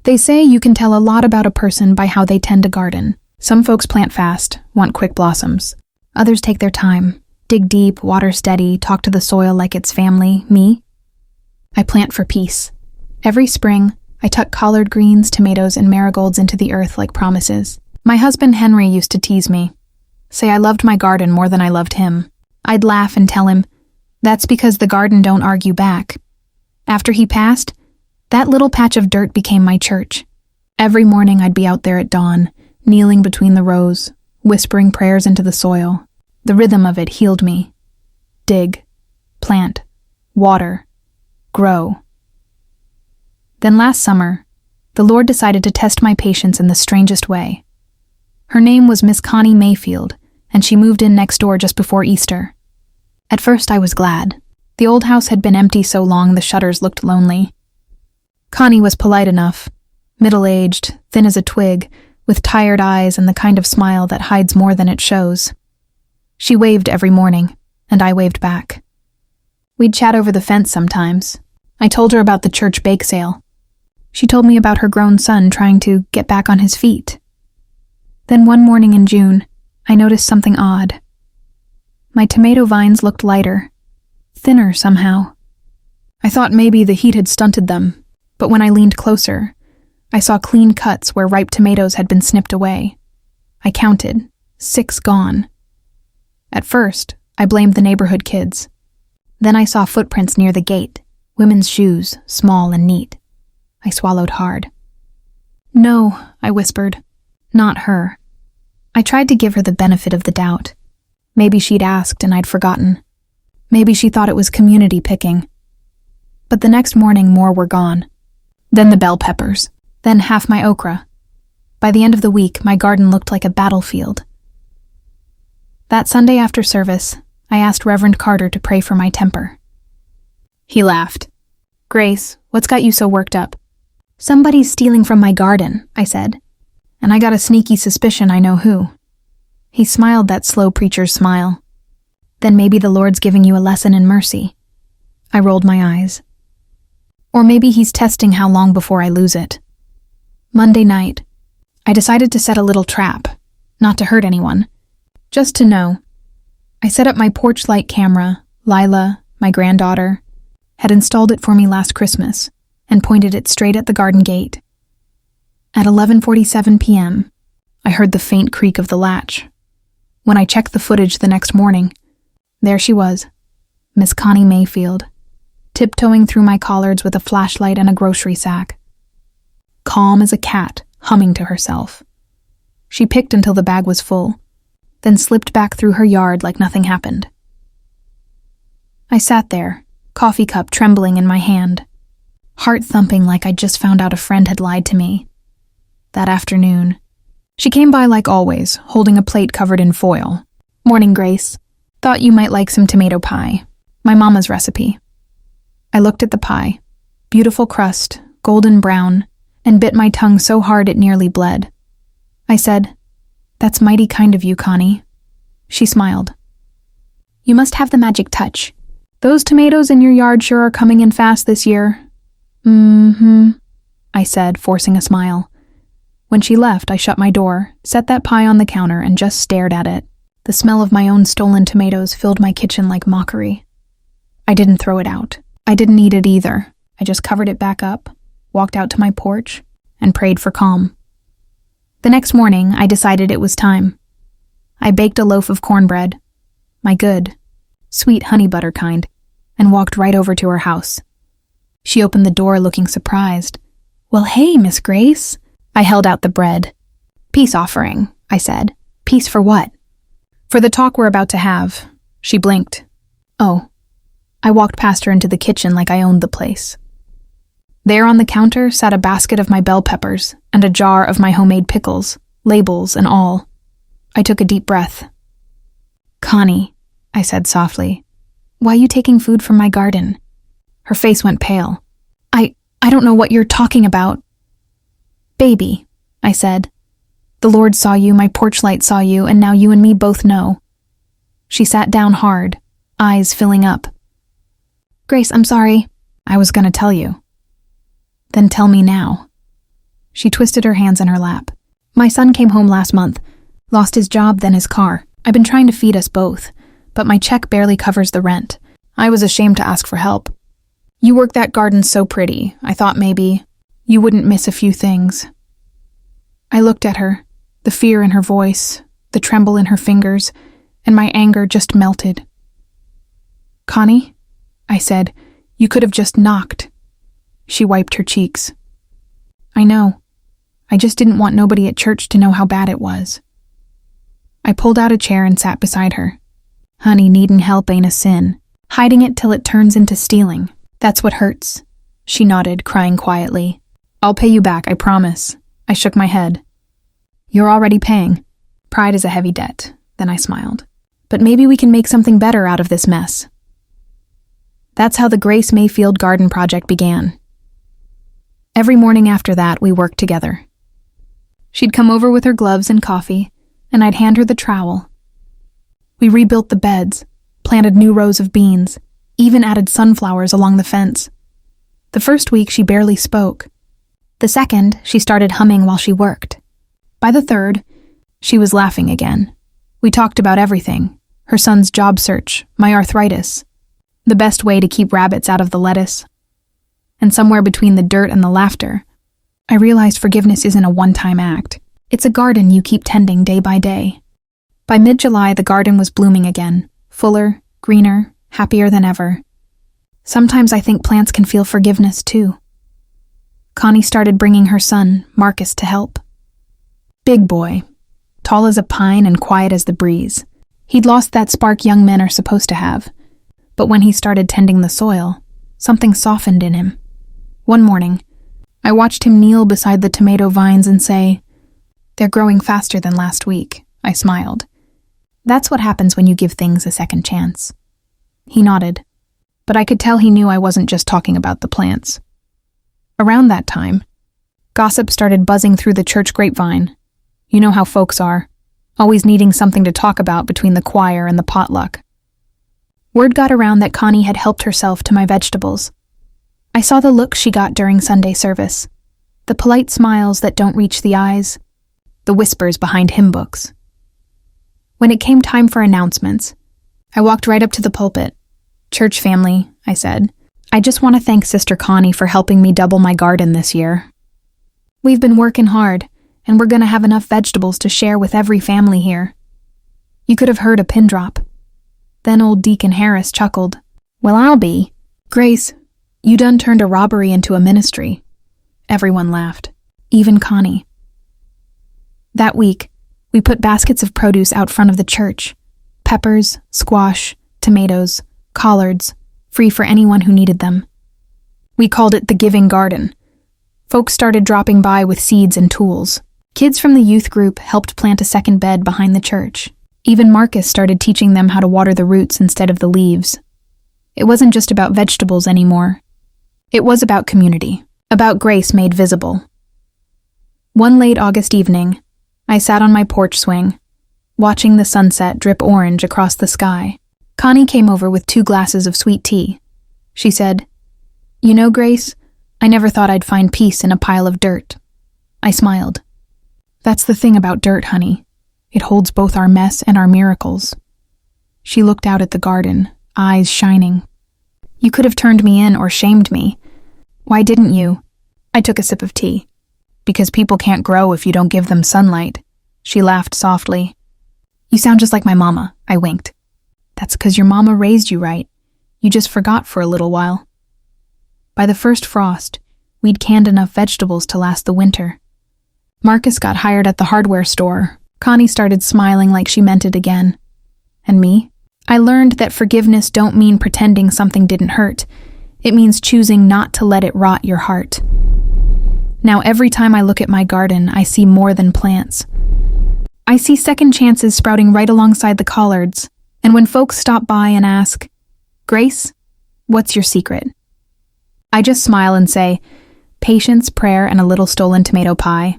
They say you can tell a lot about a person by how they tend a garden. Some folks plant fast, want quick blossoms. Others take their time, dig deep, water steady, talk to the soil like it's family. Me? I plant for peace. Every spring, I tuck collard greens, tomatoes, and marigolds into the earth like promises. My husband Henry used to tease me, say I loved my garden more than I loved him. I'd laugh and tell him, that's because the garden don't argue back. After he passed, that little patch of dirt became my church. Every morning I'd be out there at dawn, kneeling between the rows, whispering prayers into the soil. The rhythm of it healed me. Dig, plant, water, grow. Then last summer, the Lord decided to test my patience in the strangest way. Her name was Miss Connie Mayfield, and she moved in next door just before Easter. At first I was glad. The old house had been empty so long the shutters looked lonely. Connie was polite enough, middle-aged, thin as a twig, with tired eyes and the kind of smile that hides more than it shows. She waved every morning, and I waved back. We'd chat over the fence sometimes. I told her about the church bake sale. She told me about her grown son trying to get back on his feet. Then one morning in June, I noticed something odd. My tomato vines looked lighter, thinner somehow. I thought maybe the heat had stunted them, but when I leaned closer, I saw clean cuts where ripe tomatoes had been snipped away. I counted, 6 gone. At first, I blamed the neighborhood kids. Then I saw footprints near the gate, women's shoes, small and neat. I swallowed hard. No, I whispered. Not her. I tried to give her the benefit of the doubt. Maybe she'd asked and I'd forgotten. Maybe she thought it was community picking. But the next morning more were gone. Then the bell peppers. Then half my okra. By the end of the week, my garden looked like a battlefield. That Sunday after service, I asked Reverend Carter to pray for my temper. He laughed. Grace, what's got you so worked up? Somebody's stealing from my garden, I said. And I got a sneaky suspicion I know who. He smiled that slow preacher's smile. Then maybe the Lord's giving you a lesson in mercy. I rolled my eyes. Or maybe he's testing how long before I lose it. Monday night, I decided to set a little trap, not to hurt anyone, just to know. I set up my porch light camera. Lila, my granddaughter, had installed it for me last Christmas and pointed it straight at the garden gate. At 11:47 p.m., I heard the faint creak of the latch. When I checked the footage the next morning, there she was, Miss Connie Mayfield, tiptoeing through my collards with a flashlight and a grocery sack. Calm as a cat, humming to herself. She picked until the bag was full, then slipped back through her yard like nothing happened. I sat there, coffee cup trembling in my hand, heart thumping like I'd just found out a friend had lied to me. That afternoon, she came by like always, holding a plate covered in foil. Morning, Grace. Thought you might like some tomato pie. My mama's recipe. I looked at the pie. Beautiful crust, golden brown, and bit my tongue so hard it nearly bled. I said, "That's mighty kind of you, Connie." She smiled. "You must have the magic touch. Those tomatoes in your yard sure are coming in fast this year." "Mm-hmm," I said, forcing a smile. When she left, I shut my door, set that pie on the counter, and just stared at it. The smell of my own stolen tomatoes filled my kitchen like mockery. I didn't throw it out. I didn't eat it either. I just covered it back up, walked out to my porch, and prayed for calm. The next morning, I decided it was time. I baked a loaf of cornbread, my good, sweet honey butter kind, and walked right over to her house. She opened the door looking surprised. "Well, hey, Miss Grace." I held out the bread. "Peace offering," I said. "Peace for what?" "For the talk we're about to have." She blinked. "Oh." I walked past her into the kitchen like I owned the place. There on the counter sat a basket of my bell peppers and a jar of my homemade pickles, labels and all. I took a deep breath. "Connie," I said softly, "why you taking food from my garden?" Her face went pale. I don't know what you're talking about." "Baby," I said, "the Lord saw you, my porch light saw you, and now you and me both know." She sat down hard, eyes filling up. "Grace, I'm sorry." "I was gonna tell you." "Then tell me now." She twisted her hands in her lap. My son came home last month, lost his job, then his car. I've been trying to feed us both, but my check barely covers the rent. I was ashamed to ask for help. You work that garden so pretty. I thought maybe you wouldn't miss a few things. I looked at her, the fear in her voice, the tremble in her fingers, and my anger just melted. Connie, I said, you could have just knocked. She wiped her cheeks. I know. I just didn't want nobody at church to know how bad it was. I pulled out a chair and sat beside her. Honey, needing help ain't a sin. Hiding it till it turns into stealing. That's what hurts. She nodded, crying quietly. I'll pay you back, I promise. I shook my head. You're already paying. Pride is a heavy debt. Then I smiled. But maybe we can make something better out of this mess. That's how the Grace Mayfield Garden Project began. Every morning after that, we worked together. She'd come over with her gloves and coffee, and I'd hand her the trowel. We rebuilt the beds, planted new rows of beans, even added sunflowers along the fence. The first week, she barely spoke. The second, she started humming while she worked. By the third, she was laughing again. We talked about everything: her son's job search, my arthritis, the best way to keep rabbits out of the lettuce. And somewhere between the dirt and the laughter, I realized forgiveness isn't a one-time act. It's a garden you keep tending day by day. By mid-July, the garden was blooming again, fuller, greener, happier than ever. Sometimes I think plants can feel forgiveness too. Connie started bringing her son, Marcus, to help. Big boy, tall as a pine and quiet as the breeze. He'd lost that spark young men are supposed to have. But when he started tending the soil, something softened in him. One morning, I watched him kneel beside the tomato vines and say, "They're growing faster than last week." I smiled. That's what happens when you give things a second chance. He nodded, but I could tell he knew I wasn't just talking about the plants. Around that time, gossip started buzzing through the church grapevine. You know how folks are, always needing something to talk about between the choir and the potluck. Word got around that Connie had helped herself to my vegetables. I saw the look she got during Sunday service, the polite smiles that don't reach the eyes, the whispers behind hymn books. When it came time for announcements, I walked right up to the pulpit. "Church family," I said, "I just want to thank Sister Connie for helping me double my garden this year. We've been working hard, and we're going to have enough vegetables to share with every family here." You could have heard a pin drop. Then old Deacon Harris chuckled. "Well, I'll be. Grace, you done turned a robbery into a ministry." Everyone laughed, even Connie. That week, we put baskets of produce out front of the church. Peppers, squash, tomatoes, collards, free for anyone who needed them. We called it the Giving Garden. Folks started dropping by with seeds and tools. Kids from the youth group helped plant a second bed behind the church. Even Marcus started teaching them how to water the roots instead of the leaves. It wasn't just about vegetables anymore. It was about community, about grace made visible. One late August evening, I sat on my porch swing, watching the sunset drip orange across the sky. Connie came over with 2 glasses of sweet tea. She said, "You know, Grace, I never thought I'd find peace in a pile of dirt." I smiled. "That's the thing about dirt, honey. It holds both our mess and our miracles." She looked out at the garden, eyes shining. "You could have turned me in or shamed me. Why didn't you?" I took a sip of tea. "Because people can't grow if you don't give them sunlight." She laughed softly. "You sound just like my mama," I winked. "That's 'cause your mama raised you right. You just forgot for a little while." By the first frost, we'd canned enough vegetables to last the winter. Marcus got hired at the hardware store. Connie started smiling like she meant it again. And me? I learned that forgiveness don't mean pretending something didn't hurt. It means choosing not to let it rot your heart. Now every time I look at my garden, I see more than plants. I see second chances sprouting right alongside the collards, and when folks stop by and ask, "Grace, what's your secret?" I just smile and say, "Patience, prayer, and a little stolen tomato pie."